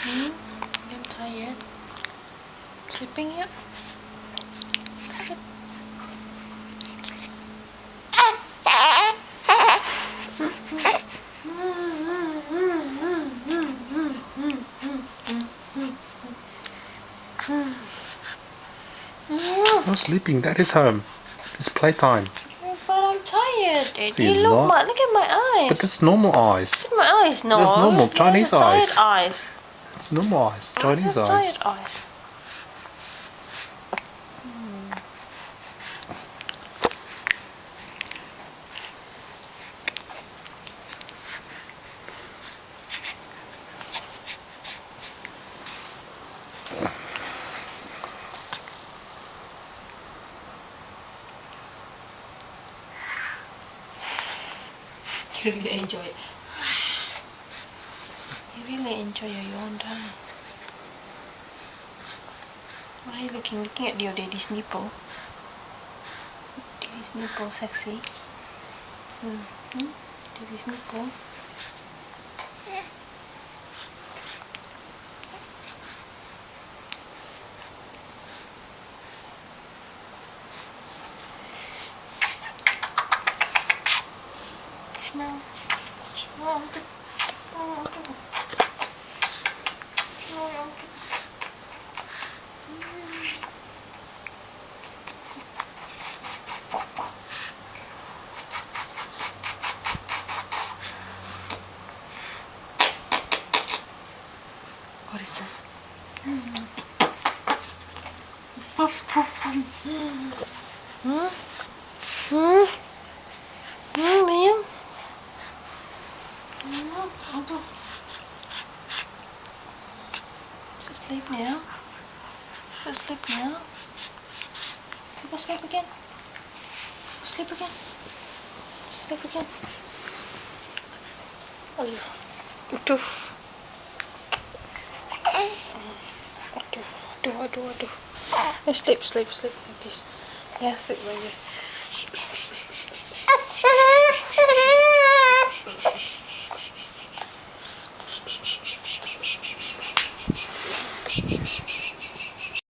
I'm tired. Sleeping yet? No sleeping, that is home. It's playtime. But I'm tired, Eddie. You're Look, not. look at my eyes. But that's normal eyes. Look at my eyes, no. That's normal Chinese Those are eyes. tired eyes. It's normal eyes, Chinese Tired eyes. eyes. You really enjoy it. You really enjoy your yawn time. What are you looking? Looking at your daddy's nipple. Daddy's nipple sexy. Daddy's nipple. Smell. Smell. What is that? William? Go sleep now. Go sleep now. Go sleep again. Go sleep again. Sleep again. Aduh. Aduh. Sleep like this. Yeah, sleep like this.